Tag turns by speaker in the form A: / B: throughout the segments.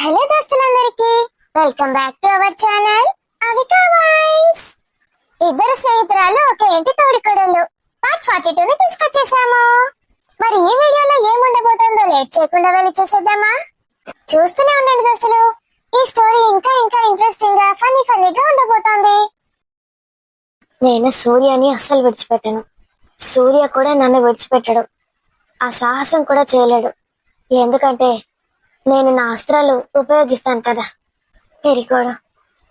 A: Hello దోస్తులందరికీ welcome back to our channel Avika వైన్స్. ఇద్దరు స్నేహితురాలు ఒక ఇంటి తోడికోడళ్ళు పార్ట్ 42 ని తీసుకొచ్చేసాము. మరి ఈ వీడియోలో ఏముండబోతుందో లేట్ చేయకుండా వెళ్ళి చూసేద్దామా? చూస్తూనే ఉండండి దోస్తులు, ఈ స్టోరీ ఇంకా ఇంకా ఇంట్రెస్టింగ్ గా ఫన్నీగా ఉండబోతోంది. నేను సూర్యని అస్సలు విడిచిపెట్టను. సూర్య కూడా నన్ను విడిచిపెట్టడు. ఆ సాహసం కూడా చేయలేడు. ఎందుకంటే నేను నా అస్త్రాలు ఉపయోగిస్తాను కదా. పెరికోడు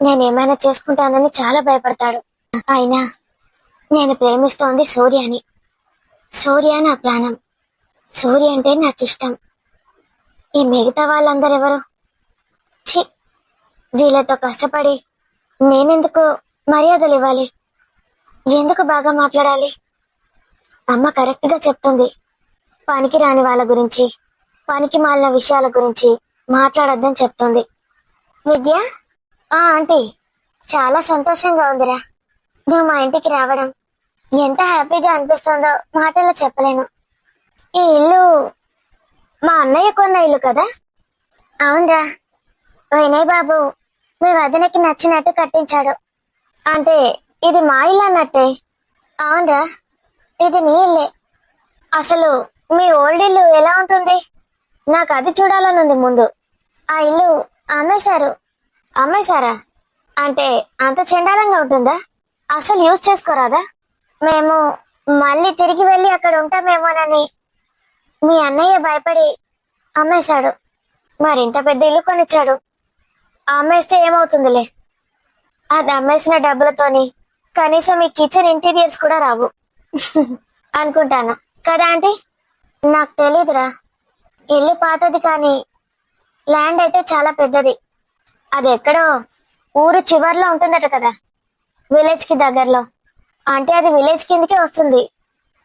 A: నేనేమైనా చేసుకుంటానని చాలా భయపడతాడు. అయినా నేను ప్రేమిస్తోంది సూర్యని. సూర్య నా ప్రాణం. సూర్య అంటే నాకు ఇష్టం. ఈ మిగతా వాళ్ళందరెవరు? ఛీ, వీళ్ళతో కష్టపడి నేనెందుకు మర్యాదలు ఇవ్వాలి? ఎందుకు బాగా మాట్లాడాలి? అమ్మ కరెక్ట్ గా చెప్తుంది. పనికి రాని వాళ్ళ గురించి, పనికి మాలిన విషయాల గురించి మాట్లాడొద్దని చెప్తుంది. విద్య, ఆంటీ, చాలా సంతోషంగా ఉందిరా నువ్వు మా ఇంటికి రావడం. ఎంత హ్యాపీగా అనిపిస్తుందో మాటల్లో చెప్పలేను. ఈ ఇల్లు మా అన్నయ్య కొన్న ఇల్లు కదా? అవునరా, వినయ్ బాబు మీ వదినకి నచ్చినట్టు కట్టించాడు. అంటే ఇది మా ఇల్లు అన్నట్టే. అవునరా, ఇది నీ ఇల్లే. అసలు మీ ఓల్డ్ ఇల్లు ఎలా ఉంటుంది? నాకు అది చూడాలనుంది ముందు. ఆ ఇల్లు అమ్మేశారా? అంటే అంత చండాలంగా ఉంటుందా? అసలు యూజ్ చేసుకోరాదా? మేము మళ్ళీ తిరిగి వెళ్ళి అక్కడ ఉంటామేమోనని మీ అన్నయ్య భయపడి అమ్మేశాడు. మరింత పెద్ద ఇల్లు కొనిచ్చాడు. అమ్మేస్తే ఏమవుతుందిలే, అది అమ్మేసిన డబ్బులతోని కనీసం ఈ కిచెన్ ఇంటీరియర్స్ కూడా రావు అనుకుంటాను కదా ఆంటీ? నాకు తెలీదురా. ఇల్లు పాతది కానీ ల్యాండ్ అయితే చాలా పెద్దది. అది ఎక్కడో ఊరు చివర్లో ఉంటుందట కదా, విలేజ్ కి దగ్గరలో. అంటే అది విలేజ్ కిందకే వస్తుంది.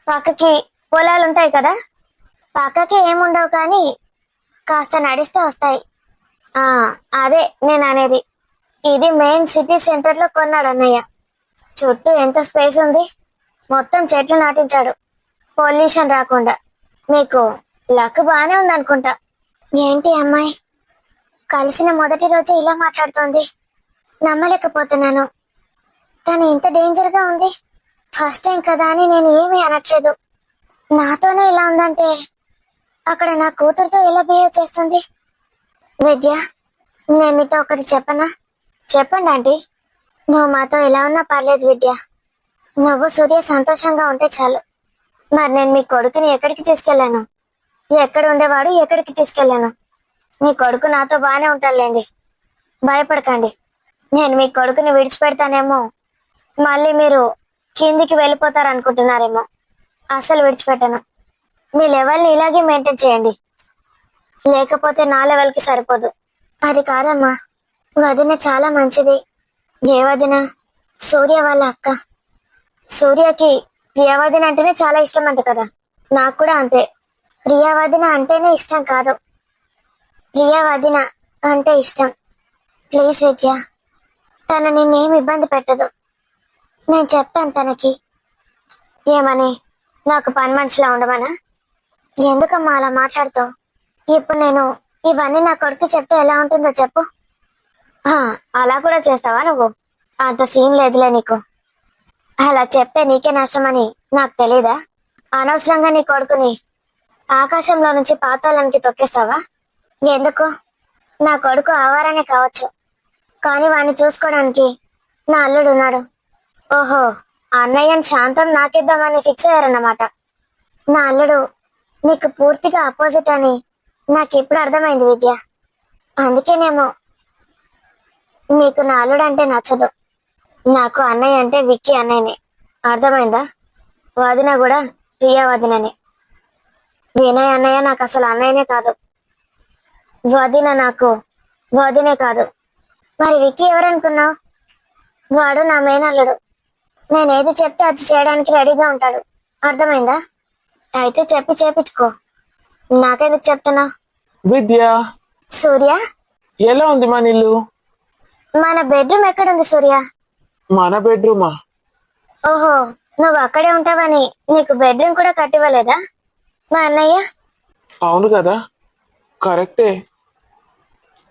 A: పక్కకి పొలాలు ఉంటాయి కదా. పక్కకి ఏముండవు కానీ కాస్త నడిస్తే వస్తాయి. అదే నేను అనేది. ఇది మెయిన్ సిటీ సెంటర్ లో కొన్నాడు అన్నయ్య. చుట్టూ ఎంత స్పేస్ ఉంది. మొత్తం చెట్లు నాటించాడు, పొల్యూషన్ రాకుండా. మీకు లక్ బానే ఉందనుకుంటా. ఏంటి అమ్మాయి కలిసిన మొదటి రోజే ఇలా మాట్లాడుతోంది? నమ్మలేకపోతున్నాను. తను ఇంత డేంజర్ గా ఉంది. ఫస్ట్ టైం కదా అని నేను ఏమీ అనట్లేదు. నాతోనే ఇలా ఉందంటే అక్కడ నా కూతురుతో ఎలా బిహేవ్ చేస్తుంది? విద్య, నేను మీతో ఒకటి చెప్పనా? చెప్పండి ఆంటీ. నువ్వు మాతో ఎలా ఉన్నా పర్లేదు విద్య. నువ్వు సూర్య సంతోషంగా ఉంటే చాలు. మరి నేను మీ కొడుకుని ఎక్కడికి తీసుకెళ్లాను? ఎక్కడ ఉండేవాడు, ఎక్కడికి తీసుకెళ్లాను? మీ కొడుకు నాతో బానే ఉంటాడులేండి, భయపడకండి. నేను మీ కొడుకుని విడిచిపెడతానేమో, మళ్ళీ మీరు కిందికి వెళ్ళిపోతారనుకుంటున్నారేమో. అసలు విడిచిపెట్టను. మీ లెవెల్ని ఇలాగే మెయింటైన్ చేయండి, లేకపోతే నా లెవెల్కి సరిపోదు. అది కాదమ్మా, వదిన చాలా మంచిది. ఏ వదిన? సూర్య వాళ్ళ అక్క. సూర్యకి ప్రియవదిన అంటేనే చాలా ఇష్టం అంట కదా. నాకు కూడా అంతే. ప్రియవదిన అంటేనే ఇష్టం కాదు, ప్రియవదిన అంటే ఇష్టం. ప్లీజ్ విద్య, తను నిన్నేం ఇబ్బంది పెట్టదు. నేను చెప్తాను తనకి. ఏమని? నాకు పని మనిషిలా ఉండమనా? ఎందుకమ్మా అలా మాట్లాడుతావు? ఇప్పుడు నేను ఇవన్నీ నా కొడుకు చెప్తే ఎలా ఉంటుందో చెప్పు. అలా కూడా చేస్తావా నువ్వు? అంత సీన్ లేదులే నీకు. అలా చెప్తే నీకే నష్టమని నాకు తెలీదా? అనవసరంగా నీ కొడుకుని ఆకాశంలో నుంచి పాతాళానికి తొక్కేస్తావా? ఎందుకు? నా కొడుకు ఆవారనే కావచ్చు, కానీ వాడిని చూసుకోవడానికి నా అల్లుడు ఉన్నాడు. ఓహో, అన్నయ్యని శాంతం నాకిద్దామని ఫిక్స్ అయ్యారన్నమాట. నా అల్లుడు నీకు పూర్తిగా అపోజిట్ అని నాకు ఇప్పుడు అర్థమైంది విద్య. అందుకేనేమో నీకు నా అల్లుడు అంటే నచ్చదు. నాకు అన్నయ్య అంటే విక్కీ అన్నయ్యనే, అర్థమైందా? వదిన కూడా ప్రియా వదిననే. వినయ్ అన్నయ్య నాకు అసలు అన్నయ్యనే కాదు. వదిన నాకు వదినే కాదు. మరి విక్కీ ఎవరనుకున్నావు? వాడు నా మేనల్లుడు. నేనేది చెప్తే అది చేయడానికి రెడీగా ఉంటాడు, అర్థమైందా? అయితే చెప్పి చేపించుకో. నాకెందుకు చెప్తున్నా?
B: విద్య,
A: సూర్య,
B: ఎలా ఉంది మన ఇల్లు?
A: మన బెడ్రూమ్ ఎక్కడుంది సూర్య?
B: మన బెడ్రూమా?
A: ఓహో, నువ్వు అక్కడే ఉంటావని నీకు బెడ్రూమ్ కూడా కట్టివ్వలేదా మా అన్నయ్య?
B: అవును కదా, కరెక్టే.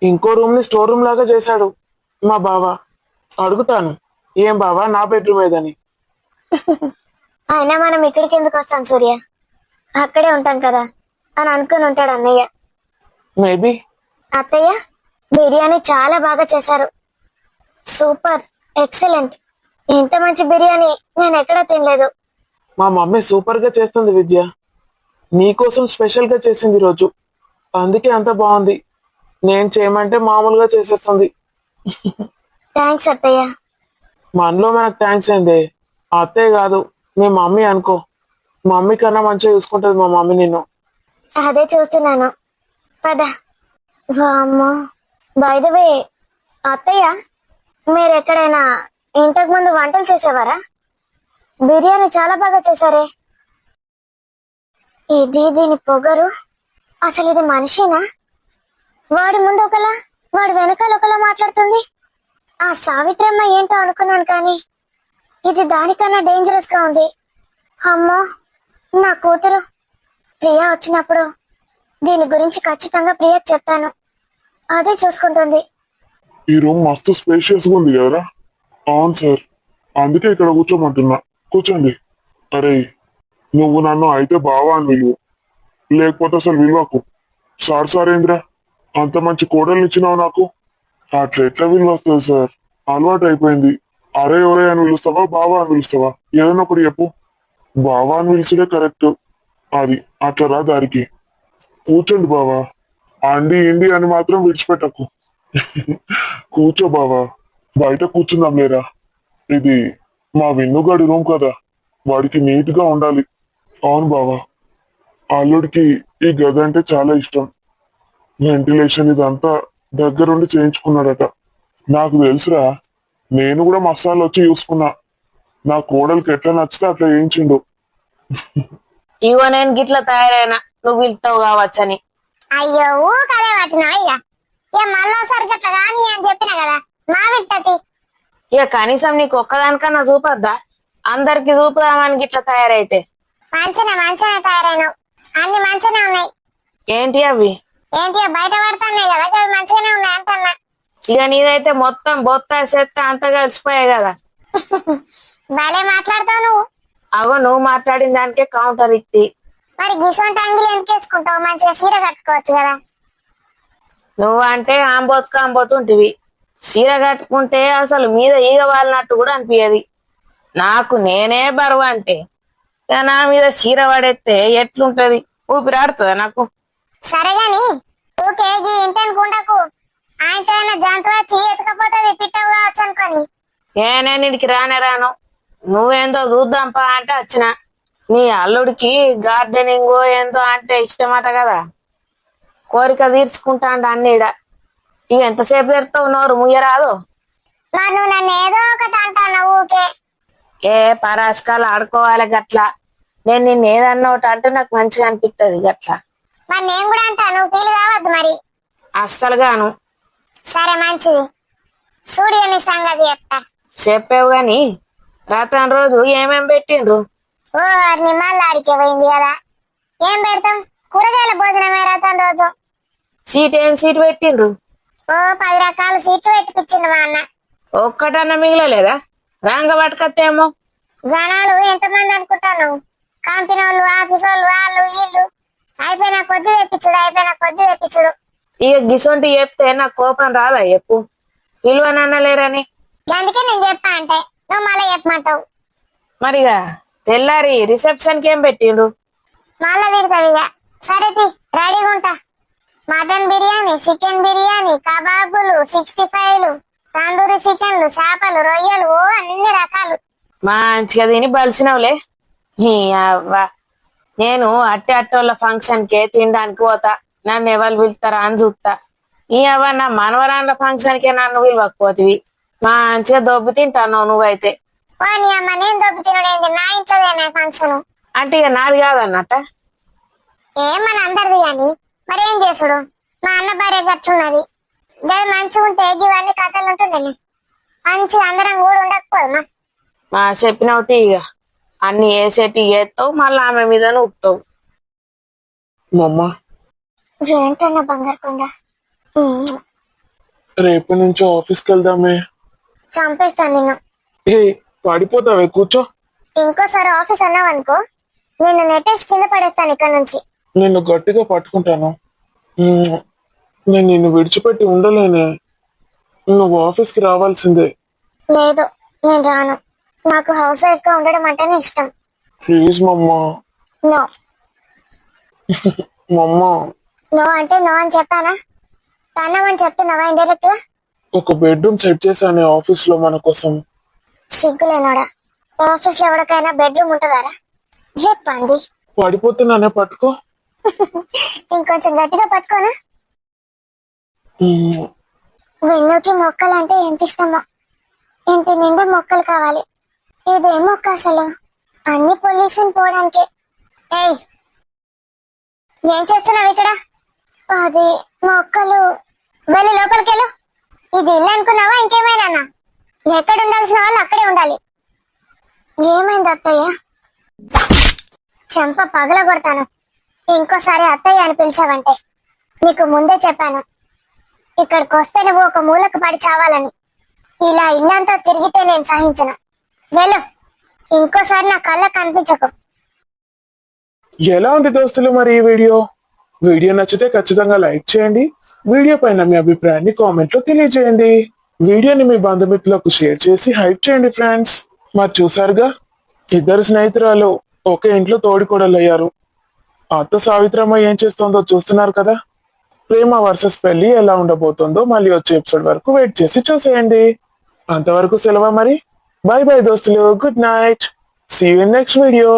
B: ఇంకో రూమ్ ని స్టోర్ రూమ్ లాగా చేశాడు మా బావ. అడుగుతాను, ఏం బావా నా బెడ్రూమ్ ఏదని.
A: అయినా మనం ఇక్కడికి ఎందుకు వస్తాం సూర్య, అక్కడే ఉంటాం కదా అని అనుకుని ఉంటాడు అన్నయ్య.
B: మేబీ.
A: అత్తయ్య, బిర్యానీ చాలా బాగా చేశారు. Super, excellent. ఇంత మంచి బిర్యానీ నేను ఎక్కడా తినలేదు.
B: మా మమ్మీ సూపర్ గా చేస్తుంది విద్య. నీకోసం స్పెషల్ గా చేసింది ఈ రోజు, అందుకే అంత బాగుంది. నేను చేయమంటే మామూలుగా చేసేస్తుంది.
A: థ్యాంక్స్ అత్తయ్య.
B: మనలో మనకు థ్యాంక్స్ ఏంది, అత్తయ్య కాదు మీ మమ్మీ అనుకో. మమ్మీ కన్నా మంచిగా చూసుకుంటది మా మమ్మీ నిన్ను.
A: అదే చూస్తున్నాను. పద. వామ్మో, బై ద వే అత్తయ్య, మీరు ఎక్కడైనా ఇంతకు ముందు వంటలు చేసేవారా? బిర్యానీ చాలా బాగా చేశారే. ఇది దీని పొగరు. అసలు ఇది మనిషేనా? వాడి ముందు ఒకలా, వాడి వెనకాల ఒకలా మాట్లాడుతుంది. ఆ సావిత్రమ్మ ఏంటో అనుకున్నాను, కానీ ఇది దానికన్నా డేంజరస్ గా ఉంది. అమ్మో, నా కూతురు ప్రియా వచ్చినప్పుడు దీని గురించి ఖచ్చితంగా ప్రియకి చెప్తాను. అదే చూసుకుంటుంది.
C: ఈ రూమ్ మస్తు స్పేషియస్ గా ఉంది కదరా? అవును సార్, అందుకే ఇక్కడ కూర్చోమంటున్నా. కూర్చోండి. అరే, నువ్వు నన్ను అయితే బావా అని విలువు, లేకపోతే అసలు విలువకు. సార్ సారేంద్రా, అంత మంచి కోడల్ని ఇచ్చినావు నాకు. అట్లా ఎట్లా విలువ వస్తుంది సార్? అలవాటు అయిపోయింది. అరే ఒరే అని పిలుస్తావా, బావా అని పిలుస్తావా? ఏదైనా ఒకటి చెప్పు. బావా అని పిలిచుడే కరెక్ట్. అది అట్లా రా దారికి. కూర్చోండి బావా. అండి ఇండి అని మాత్రం విడిచిపెట్టకు. కూర్చో బావా, బయట కూర్చుందాం లేరా. ఇది మా విన్నుగాడి రూమ్ కదా, వాడికి నీట్ గా ఉండాలి. అవును బావా, అల్లుడికి ఈ గది అంటే చాలా ఇష్టం. వెంటిలేషన్ ఇదంతా దగ్గరుండి చేయించుకున్నాడట. నాకు తెలుసురా, నేను కూడా మసాలా వచ్చి చూసుకున్నా. నా కోడలికి ఎట్లా నచ్చితే అట్లా చేయించిండు.
D: ఇగో నేను గిట్ల తయారైనా నువ్వు వెళ్తావు కావచ్చని.
A: అయ్యో, ఊకదే పట్టినా అయ్యా. ఏ మళ్ళోసారి గట్ల కానీ అని చెప్పినా కదా, మా విత్తతి.
D: ఇక కనీసం నీకు ఒక్కదానికన్నా చూపొద్దా? అందరికి చూపుదామని గిట్ల తయారైతే.
A: మంచిగా తయారైనావు. అన్ని మంచిగానే ఉన్నాయి.
D: ఏంటి అవి?
A: ఏంటి బయట పడుతున్నాయి కదా, అవి మంచిగానే ఉన్నాయి అంటున్నా.
D: ఇక నీదైతే మొత్తం బొత్త చెత్త అంతా కలిసిపోయాయి కదా.
A: భలే మాట్లాడతావు నువ్వు.
D: అగో నువ్వు మాట్లాడిన దానికే కౌంటర్ ఇత్తి.
A: మరి గిసొంటి అంగిలి ఎందుకు వేసుకుంటావు? మంచిగా చీర కట్టుకోవచ్చు కదా.
D: నువ్వు అంటే ఆంబోతుంటివి. చీర కట్టుకుంటే అసలు మీద ఈగ వాలినట్టు కూడా అనిపించదు. నాకు నేనే బరువు అంటే ఇక నా మీద చీర పడేస్తే ఎట్లుంటది? ఊపిరాడుతుందా నాకు?
A: సరేగాని ఊకే గీ ఇంటని గుండకు. ఆయనతో జంతు వచ్చి ఎత్తుకపోతుంది, పిట్టవు కావచ్చు అనుకొని.
D: నేను ఇంటికి రానే రాను. నువ్వేందో చూద్దాంపా అంటే వచ్చిన. నీ అల్లుడికి గార్డెనింగ్ ఏందో అంటే ఇష్టమట కదా, కోరిక తీర్చుకుంటాండ అన్నీడ. ఇక ఎంతసేపు తెరుతావు నోరు ముయ్యరాదు?
A: మరి నువ్వు నన్ను ఏదో ఒకటి అంటావు ఊకే.
D: ఏ పరాస్కాలు ఆడుకోవాలి గట్లా. నేను నిన్ను ఏదన్నా ఒకటి అంటే నాకు మంచిగా అనిపిస్తుంది గట్లా.
A: మరి నేను కూడా అంటా, నువ్వు ఫీల్ కావద్దు మరి.
D: అస్సలుగాను.
A: సరే మంచిది, సూర్య నీ సంగతి చెప్తా.
D: చెప్పావు గాని రథం రోజు ఏమేం పెట్టిండ్రు?
A: ఓ నిమ్మల్లాడికే పోయింది కదా, ఏం పెడతాం? కూరగాయల భోజనమే రథం రోజు.
D: ఏం సీట్ పెట్టిండ్రు?
A: ఓ 10 రకాల సీట్లు పెట్టిపించిండు మా అన్న.
D: ఒక్కటన్నా మిగలలేదా? రాంగ పట్టుకత్తేమో.
A: జనాలు ఎంతమంది అనుకుంటాను? కంపెనీ వాళ్ళు, ఆఫీస్ వాళ్ళు, వాళ్ళు వీళ్ళు అయిపోయినా కొద్ది తెప్పించుడు.
D: ఇక గిసొంటి చెప్తే నాకు కోపం రాదా చెప్పు? విలువనన్నలేరని.
A: అందుకే నేను చెప్పా అంటే నువ్వు మళ్ళీ చెప్పమంటావు.
D: మరిగా తెల్లారి రిసెప్షన్ కి ఏం పెట్టిండ్రు?
A: మళ్ళా తిడతావు ఇక. సరే రెడీగా ఉంటా. మటన్ బిర్యానీ, చికెన్ బిర్యానీ, కబాబులు, 65లు, తందూరి చికెన్లు, చేపలు, రొయ్యలు, ఓ అన్ని రకాలు.
D: మంచిగా తిని బలిసినవులే. ఈ అవ్వ, నేను అట్టోళ్ళ ఫంక్షన్ కే తినడానికి పోతా, నన్ను ఎవరు పిలుస్తారా అని చూస్తా. ఈ అవ్వ నా మనవరాండ్ల ఫంక్షన్ కే నన్ను పిలవకపోతివి. మంచిగా దొబ్బు తింటాను నువ్వైతే.
A: ఓ నీ అమ్మ, నేను దొబ్బు తినడేంది? నా ఇంట్లోదేనా ఫంక్షన్
D: అంటే ఇక నాది కాదన్నట్ట.
A: ఏమని అందరిది గాని మరేం చేసుడు? మా అన్న భార్య గట్లున్నది. గది మంచిగా ఉంటే ఇవన్నీ కథలు ఉంటుందని మంచిగా అందరం కూడా ఉండకపోదమ్మా.
D: మా చెప్పినవు ఇక అన్ని వేసేటి వేస్తావు, మళ్ళీ ఆమె మీద నూపుతావు.
B: మమ్మ
A: ఏంటన్నా బంగారు కొండ,
B: రేపు నుంచి ఆఫీస్కి వెళ్దామే.
A: చంపేస్తాను నిన్ను.
B: ఏ పడిపోతావే, కూర్చో.
A: ఇంకోసారి ఆఫీస్ అన్నావు అనుకో, నిన్ను నెట్టేసి కింద పడేస్తాను ఇక్కడ నుంచి.
B: నిన్ను గట్టిగా పట్టుకుంటాను. మ్మ్. నేను నిన్ను విడిచిపెట్టి ఉండలేనే. నువ్వు ఆఫీస్కి రావాల్సిందే.
A: లేదు, నేను రాను. నాకు హౌస్ వైఫ్ గా ఉండడం అంటేనే ఇష్టం.
B: ప్లీజ్ మమ్మా.
A: నో.
B: మమ్మా,
A: నో అంటే నో అని చెప్పానా? తన్నామని చెప్తున్నావా ఇండైరెక్ట్ గా?
B: ఒక బెడ్రూమ్ సెట్ చేశానే ఆఫీస్ లో మన కోసం.
A: సిగ్గులేనోడా, ఆఫీస్ లో ఎవరికైనా బెడ్రూమ్ ఉంటుందారా? చెప్పండి.
B: పడిపోతున్నానే, పట్టుకో.
A: ఇంకొంచెం గట్టిగా పట్టుకోనా?
B: మ్మ్.
A: వెన్నుకి మొక్కలు అంటే ఎంత ఇష్టమో. ఇంటి నిండా మొక్కలు కావాలి. ఇదేం మొక్క అసలు? అన్ని పొల్యూషన్ పోవడానికి. ఏయ్, ఏం చేస్తున్నావు ఇక్కడ? అది మొక్కలు. వెళ్ళి లోపలికెళ్ళు. ఇది ఇల్లు అనుకున్నావా ఇంకేమైనా? ఎక్కడ ఉండాల్సిన వాళ్ళు అక్కడే ఉండాలి. ఏమైంది అత్తయ్య? చెంప పగల కొడతాను ఇంకోసారి అత్తయ్య అని పిలిచావంటే. నీకు ముందే చెప్పాను, ఇక్కడికి వస్తే నువ్వు ఒక మూలకు పడి చావాలని. ఇలా ఇల్లంతా తిరిగితే నేను సహించను. వెళ్ళు, ఇంకోసారి నా కళ్ళకు కనిపించకు.
B: ఎలా ఉంది దోస్తులు మరి ఈ వీడియో? వీడియో నచ్చితే ఖచ్చితంగా లైక్ చేయండి. వీడియో పైన మీ అభిప్రాయాన్ని కామెంట్ లో తెలియజేయండి. వీడియోని మీ బంధుమిత్రులకు షేర్ చేసి హైప్ చేయండి ఫ్రెండ్స్. మరి చూసారుగా, ఇద్దరు స్నేహితురాలు ఒకే ఇంట్లో తోడికోడలయ్యారు. అత్త సావిత్రమ్మ ఏం చేస్తుందో చూస్తున్నారు కదా. ప్రేమ వర్సెస్ పెళ్లి ఎలా ఉండబోతుందో మళ్ళీ వచ్చే ఎపిసోడ్ వరకు వెయిట్ చేసి చూసేయండి. అంతవరకు సెలవు మరి. బై బై దోస్తులు, good night. See you in next video.